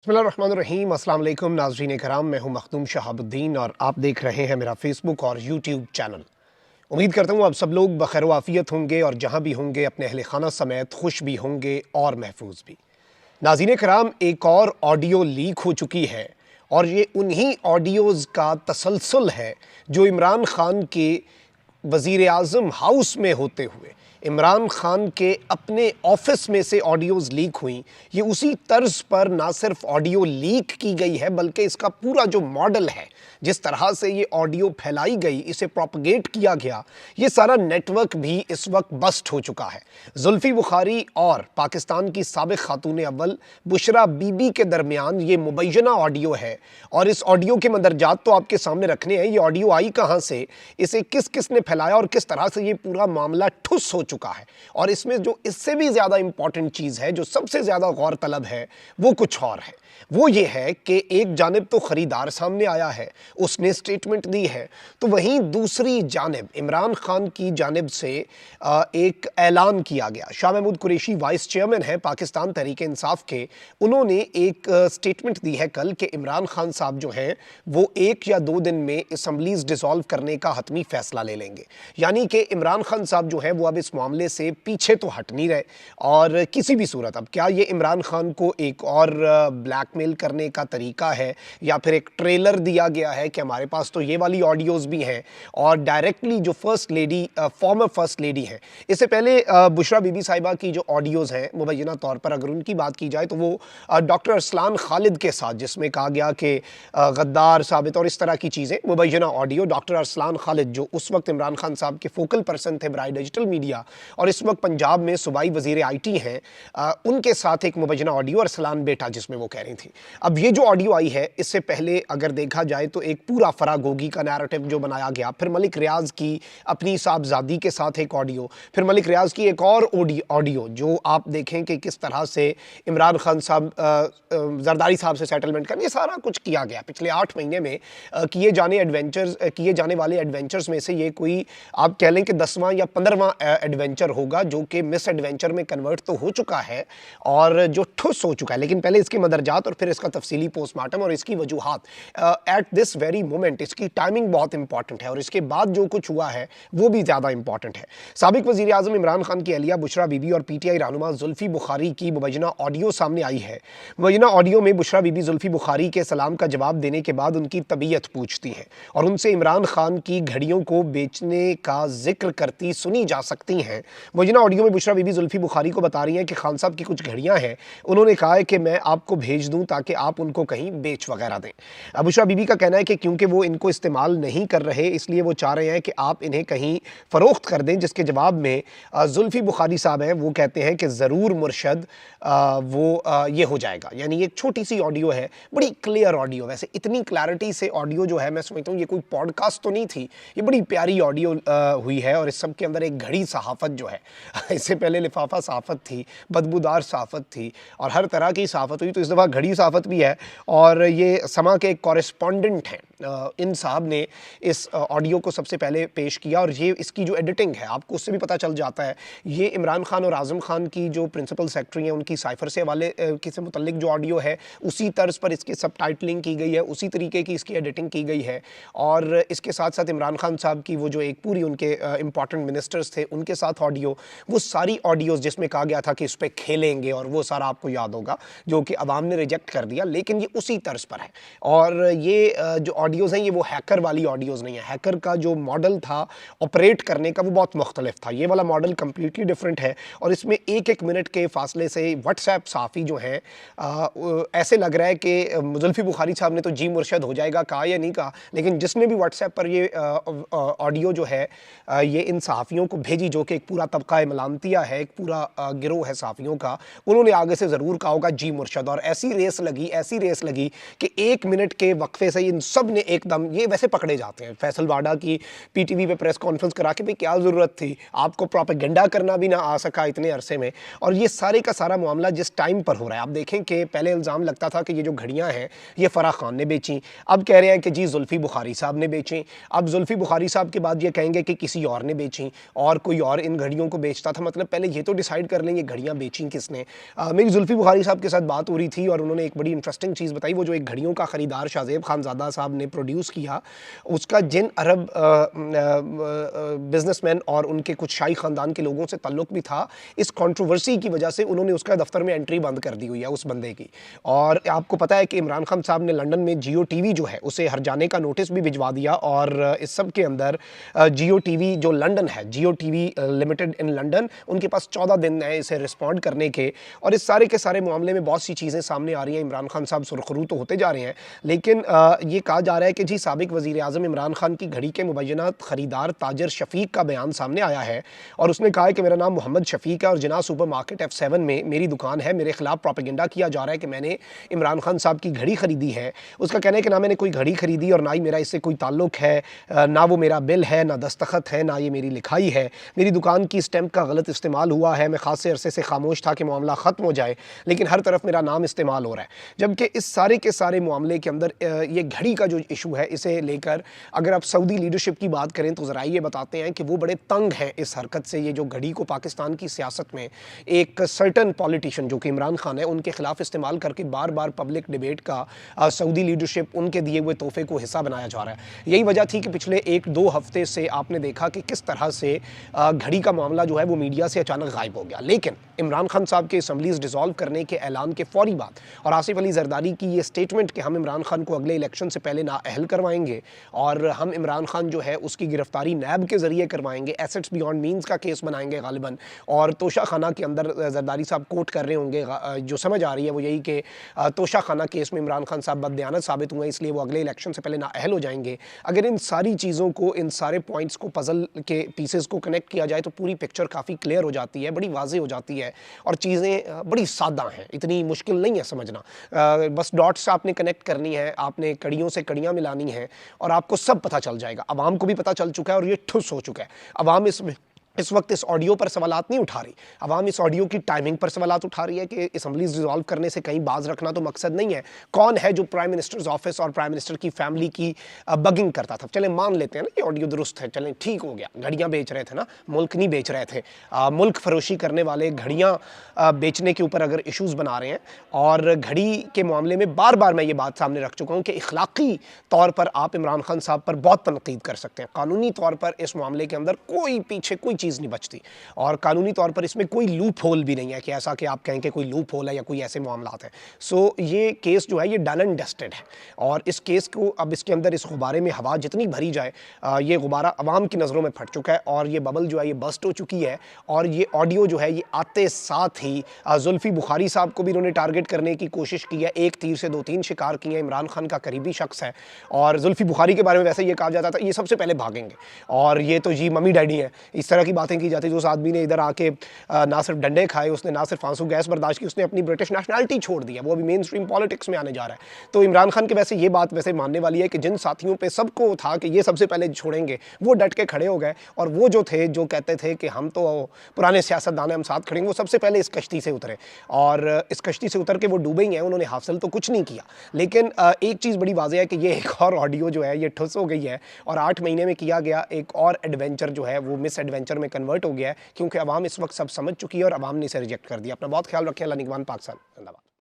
बिस्मिल्लाहिर्रहमानिर्रहीम। अस्सलाम वालेकुम नाज़रीन कराम, मैं हूं मखदूम शहाबुद्दीन और आप देख रहे हैं मेरा फेसबुक और यूट्यूब चैनल। उम्मीद करता हूं आप सब लोग बखैर वाफ़ियत होंगे और जहां भी होंगे अपने अहले खाना समेत खुश भी होंगे और महफूज भी। नाज़रीन कराम, एक और ऑडियो लीक हो चुकी है और ये उन्हीं ऑडियोज़ का तसलसल है जो इमरान खान के वज़ीर आज़म हाउस में होते हुए इमरान खान के अपने ऑफिस में से ऑडियोज़ लीक हुई। ये उसी तर्ज पर ना सिर्फ ऑडियो लीक की गई है बल्कि इसका पूरा जो मॉडल है, जिस तरह से ये ऑडियो फैलाई गई, इसे प्रोपगेट किया गया, ये सारा नेटवर्क भी इस वक्त बस्ट हो चुका है। जुल्फ़ी बुखारी और पाकिस्तान की साबिक़ खातून अव्वल बुशरा बीबी के दरमियान ये मुबैना ऑडियो है और इस ऑडियो के मंदरजात तो आपके सामने रखने हैं। ये ऑडियो आई कहाँ से, इसे किस किस ने फैलाया और किस तरह से ये पूरा मामला ठुस हो चुका है। और इसमें जो इससे भी ज़्यादा इंपॉर्टेंट चीज़ है, जो सबसे ज़्यादा गौर तलब है, वो कुछ और है। वो ये है कि एक जानिब तो ख़रीदार सामने आया है, उसने स्टेटमेंट दी है, तो वहीं दूसरी जानिब इमरान खान की जानिब से एक ऐलान किया गया। शाह महमूद कुरैशी वाइस चेयरमैन हैं पाकिस्तान तहरीक इंसाफ के, उन्होंने एक स्टेटमेंट दी है कल कि इमरान खान साहब जो हैं वो 1 या 2 दिन में असम्बलीज डिसॉल्व करने का हतमी फैसला ले लेंगे। यानी कि इमरान खान साहब जो है वो अब इस मामले से पीछे तो हट नहीं रहे और किसी भी सूरत अब क्या ये इमरान खान को एक और ब्लैकमेल करने का तरीका है या फिर एक ट्रेलर दिया गया है कि हमारे पास तो ये वाली ऑडियोज़ भी हैं और डायरेक्टली जो first lady farmer first lady हैं, इससे पहले बुशरा बीबी साहिबा की जो ऑडियोज़ हैं मुबैना तौर पर अगर उनकी बात की जाए तो वो डॉक्टर अरसलान खालिद के साथ, जिसमें कहा गया कि गद्दार साबित और इस तरह की चीज़ें, मुबैना ऑडियो डॉक्टर अरसलान खालिद जो उस वक्त इमरान खान साहब के फोकल पर्सन थे बराए डिजिटल मीडिया और इस वक्त पंजाब में सूबाई वज़ीर IT हैं, उनके साथ एक मुबैना ऑडियो अरसलान बेटा जिसमें वो कह रही थी। अब ये जो ऑडियो आई है, इससे पहले अगर देखा जाए तो एक पूरा फराग गोगी का नैरेटिव जो बनाया गया, फिर मलिक रियाज की अपनी साहबजादी के साथ एक ऑडियो, फिर मलिक रियाज की एक और ऑडियो जो आप देखें कि किस तरह से इमरान खान साहब जरदारी साहब से सेटलमेंट करने, ये सारा कुछ किया गया पिछले 8 महीने में किए जाने वाले एडवेंचर्स में से ये कोई आप कह लें कि 10वां या 15वां एडवेंचर होगा जो कि मिस एडवेंचर में कन्वर्ट तो हो चुका है और जो ठुस हो चुका है। लेकिन पहले इसके मदरजात और फिर इसका तफसीली पोस्टमार्टम और इसकी वजूहात एट दिस वेरी मोमेंट, इसकी टाइमिंग बहुत इंपॉर्टेंट है और इसके बाद जो कुछ हुआ है वो भी ज़्यादा इंपॉर्टेंट है। साबिक वज़ीर आज़म इमरान खान की अहलिया बुशरा बीबी और PTI रहनुमा जुल्फ़ी बुखारी की मुबैना ऑडियो सामने आई है। मुबैना ऑडियो में बुशरा बीबी जुल्फ़ी बुखारी के सलाम का जवाब देने के बाद उनकी तबीयत पूछती हैं और उनसे इमरान खान की घड़ियों को बेचने का जिक्र करती सुनी जा सकती हैं। मुबैना ऑडियो में बुशरा बीबी जुल्फ़ी बुखारी को बता रही हैं कि खान साहब की कुछ घड़ियाँ हैं, उन्होंने कहा है कि मैं आपको भेज दूँ ताकि आप उनको कहीं बेच वगैरह दें। बुशरा बीबी का कहना है कि क्योंकि वो इनको इस्तेमाल नहीं कर रहे, इसलिए वो चाह रहे हैं कि आप इन्हें कहीं फ़रोख्त कर दें, जिसके जवाब में जुल्फ़ी बुखारी साहब हैं वो कहते हैं कि ज़रूर मुर्शद, ये हो जाएगा। यानी एक छोटी सी ऑडियो है, बड़ी क्लियर ऑडियो, वैसे इतनी क्लैरिटी से ऑडियो जो है मैं समझता हूँ ये कोई पॉडकास्ट तो नहीं थी, ये बड़ी प्यारी ऑडियो हुई है और इस सब के अंदर एक घड़ी सहाफ़त जो है इससे पहले लिफाफा सहाफ़त थी, बदबूदार सहाफ़त थी और हर तरह की सहाफ़त हुई, तो इस दफ़ा घड़ी सहाफ़त भी है और ये समा के एक कॉरेस्पॉन्डेंट हैं, इन साहब ने इस ऑडियो को सबसे पहले पेश किया और ये इसकी जो एडिटिंग है आपको उससे भी पता चल जाता है, ये इमरान खान और आज़म खान की जो प्रिंसिपल सेक्रेटरी हैं उनकी साइफ़र से हवाले से मुतल्लिक जो ऑडियो है उसी तर्ज पर इसकी सबटाइटलिंग की गई है, उसी तरीके की इसकी एडिटिंग की गई है और इसके साथ साथ इमरान खान साहब की वो जो एक पूरी उनके इंपॉर्टेंट मिनिस्टर्स थे उनके साथ ऑडियो, वो सारी ऑडियोज़ जिसमें कहा गया था कि इस पर खेलेंगे और वो सारा आपको याद होगा जो कि अवाम ने रिजेक्ट कर दिया, लेकिन ये उसी तर्ज पर है। और ये जो ऑडियोज़ हैं ये वो हैकर वाली ऑडियोज़ नहीं है। हैकर का जो मॉडल था ऑपरेट करने का वो बहुत मुख्तलिफ था, ये वाला मॉडल कम्प्लीटली डिफरेंट है और इसमें 1-1 मिनट के फासले से व्हाट्सएप साफ़ी जो हैं ऐसे लग रहा है कि जुल्फ़ी बुखारी साहब ने तो जी मुर्शद हो जाएगा कहा या नहीं कहा, लेकिन जिसने भी व्हाट्सएप पर ये ऑडियो जो है ये इन सहाफ़ियों को भेजी जो कि एक पूरा तबका मलामतिया है, एक पूरा गिरोह है सहाफ़ियों का, उन्होंने आगे से ज़रूर कहा होगा जी मुर्शद और ऐसी रेस लगी कि 1 मिनट के वक्फे से इन सब ने ने एकदम, ये वैसे पकड़े जाते हैं, फैसल वाडा की पीटीवी पे प्रेस कॉन्फ्रेंस करा के, भाई क्या ज़रूरत थी, आपको प्रोपेगेंडा करना भी ना आ सका इतने अरसे में। और ये सारे का सारा मामला जिस टाइम पर हो रहा है, आप देखें कि पहले इल्ज़ाम लगता था कि ये जो घड़ियाँ हैं ये फ़राह खान ने बेची, अब कह रहे हैं कि जी जुल्फ़ी बुखारी साहब ने बेची, अब जुल्फ़ी बुखारी साहब के बाद ये कहेंगे कि किसी और ने बेची और कोई और इन घड़ियों को बेचता था। मतलब पहले ये तो डिसाइड कर लें ये घड़ियाँ बेची किसने। मेरी जुल्फ़ी बुखारी साहब के साथ बात हो रही थी और उन्होंने एक बड़ी इंटरेस्टिंग चीज़ बताई। वो जो एक घड़ियों का ख़रीदार शाहज़ेब खानज़ादा साहब ने प्रोड्यूस किया, उसका जिन अरब बिजनेसमैन और उनके कुछ शाही ख़ानदान के लोगों से ताल्लुक़ भी था, इस कंट्रोवर्सी की वजह से उन्होंने उसका दफ्तर में एंट्री बंद कर दी हुई है उस बंदे की। और आपको पता है कि इमरान खान साहब ने लंदन में जियो टीवी जो है उसे हर जाने का नोटिस भी भिजवा दिया। और इस सब के अंदर जियो टीवी जो लंदन है, जियो टीवी लिमिटेड इन लंदन, उनके पास 14 दिन है इसे रिस्पॉन्ड करने के। और इस सारे के सारे मामले में बहुत सी चीज़ें सामने आ रही हैं। इमरान खान साहब सुरखरू तो होते जा रहे हैं, लेकिन ये कहा जा रहा है कि जी साबिक वज़ीर आज़म इमरान खान की घड़ी के मुबैना ख़रीदार ताजर शफ़ीक का बयान सामने आया है और उसने कहा है कि मेरा नाम मोहम्मद शफ़ीक है और जिन्ना सुपर मार्केट F7 में मेरी दुकान है। मेरे खिलाफ प्रोपेगेंडा किया जा रहा है कि मैंने इमरान खान साहब की घड़ी ख़रीदी है। उसका कहना है कि ना मैंने कोई घड़ी ख़रीदी और ना ही मेरा इससे कोई ताल्लुक़ है, ना वो मेरा बिल है, ना दस्तखत है, ना ये मेरी लिखाई है। मेरी दुकान की स्टैम्प का गलत इस्तेमाल हुआ है। मैं ख़ासे अरसे से खामोश था कि मामला ख़त्म हो जाए, लेकिन हर तरफ मेरा नाम इस्तेमाल हो रहा है। जबकि इस सारे के सारे मामले के अंदर ये घड़ी का जो इशू है, इसे लेकर अगर आप सऊदी लीडरशिप की बात करें तो ज़रा ये बताते हैं कि वो बड़े तंग हैं इस हरकत से। ये जो घड़ी को पाकिस्तान की सियासत में एक सर्टन पॉलिटिशियन जो कि इमरान खान है उनके खिलाफ इस्तेमाल करके बार बार पब्लिक डिबेट का सऊदी लीडरशिप उनके दिए हुए तोहफे को हिस्सा बनाया जा रहा है। यही वजह थी कि पिछले 1-2 हफ्ते से आपने देखा कि किस तरह से घड़ी का मामला जो है वो मीडिया से अचानक गायब हो गया। लेकिन इमरान खान साहब के असम्बलीज़ डिसॉल्व करने के ऐलान के फौरी बाद और आसिफ अली जरदारी की ये स्टेटमेंट कि हम इमरान खान को अगले इलेक्शन से पहले नाअहल करवाएंगे और हम इमरान खान जो है उसकी गिरफ्तारी नैब के ज़रिए करवाएंगे, एसेट्स बियॉन्ड मीन्स का केस बनाएंगे गालिबन, और तोशा खाना के अंदर जरदारी साहब कोट कर रहे होंगे। जो समझ आ रही है वो यही कि तोशा खाना केस में इमरान खान साहब बददयानत साबित हुए, इसलिए वो अगले इलेक्शन से पहले नाअहल हो जाएंगे। अगर इन सारी चीज़ों को, इन सारे पॉइंट्स को, पज़ल के पीसेस को कनेक्ट किया जाए तो पूरी पिक्चर काफ़ी क्लियर हो जाती है, बड़ी वाज़ेह हो जाती है और चीज़ें बड़ी सादा हैं, इतनी मुश्किल नहीं है समझना। बस डॉट्स आपने कनेक्ट करनी है, आपने कड़ियों से कड़ियाँ मिलानी हैं और आपको सब पता चल जाएगा। अवाम को भी पता चल चुका है और ये ठुस हो चुका है। अवाम इस वक्त इस ऑडियो पर सवालात नहीं उठा रही। अवाम इस ऑडियो की टाइमिंग पर सवालात उठा रही है कि असम्बलीज डिसॉल्व करने से कहीं बाज रखना तो मकसद नहीं है। कौन है जो प्राइम मिनिस्टर्स ऑफिस और प्राइम मिनिस्टर की फैमिली की बगिंग करता था? चलें मान लेते हैं ना ये ऑडियो दुरुस्त है, चलें ठीक हो गया, घड़ियाँ बेच रहे थे ना, मुल्क नहीं बेच रहे थे। मुल्क फरोशी करने वाले घड़ियाँ बेचने के ऊपर अगर इशूज़ बना रहे हैं और घड़ी के मामले में बार बार मैं ये बात सामने रख चुका हूँ कि इखलाकी तौर पर आप इमरान खान साहब पर बहुत तनकीद कर सकते हैं, कानूनी तौर पर इस मामले के अंदर कोई पीछे कोई चीज़ नहीं बचती और कानूनी तौर पर इसमें कोई लूप होल भी नहीं है कि ऐसा कि आप कहें कि कोई लूप होल है या कोई ऐसे मामलात हैं। सो ये केस जो है ये डन एंड डस्टेड है और इस केस को अब इसके अंदर इस गुब्बारे में हवा जितनी भरी जाए, ये गुब्बारा अवाम की नज़रों में फट चुका है और ये बबल जो है ये बस्ट हो चुकी है। और ये ऑडियो जो है ये आते साथ ही जुल्फ़ी बुखारी साहब को भी इन्होंने टारगेट करने की कोशिश की है। एक तीर से 2-3 शिकार किए हैं। इमरान खान का करीबी शख्स है और जुल्फ़ी बुखारी के बारे में वैसे ये कहा जाता था ये सबसे पहले भागेंगे और ये तो जी मम्मी डैडी हैं, इस तरह की बातें की जाती। उस आदमी ने इधर आके ना सिर्फ डंडे खाए, उसने ना सिर्फ आंसू गैस बर्दाश्त की, उसने अपनी ब्रिटिश नेशनलिटी छोड़ दी है, वो अभी मेन स्ट्रीम पॉलिटिक्स में आने जा रहा है। तो इमरान खान के वैसे ये बात वैसे मानने वाली है कि जिन साथियों पे सबको था कि ये सबसे पहले छोड़ेंगे, वो डट के खड़े हो गए और वो जो थे जो कहते थे कि हम तो पुराने सियासतदान हैं, हम साथ खड़ेंगे, वो सबसे पहले इस कश्ती से उतरे और इस कश्ती से उतर के वो डूबे ही हैं। उन्होंने हासिल तो कुछ नहीं किया, लेकिन एक चीज़ बड़ी वाज़ेह है कि ये एक और ऑडियो जो है ये ठुस हो गई है और 8 महीने में किया गया एक और एडवेंचर जो है वो मिस एडवेंचर में कन्वर्ट हो गया है, क्योंकि अवाम इस वक्त सब समझ चुकी है और अवाम ने इसे रिजेक्ट कर दिया। अपना बहुत ख्याल रखें। अल्लाह निगहबान पाकिस्तान जिंदाबाद।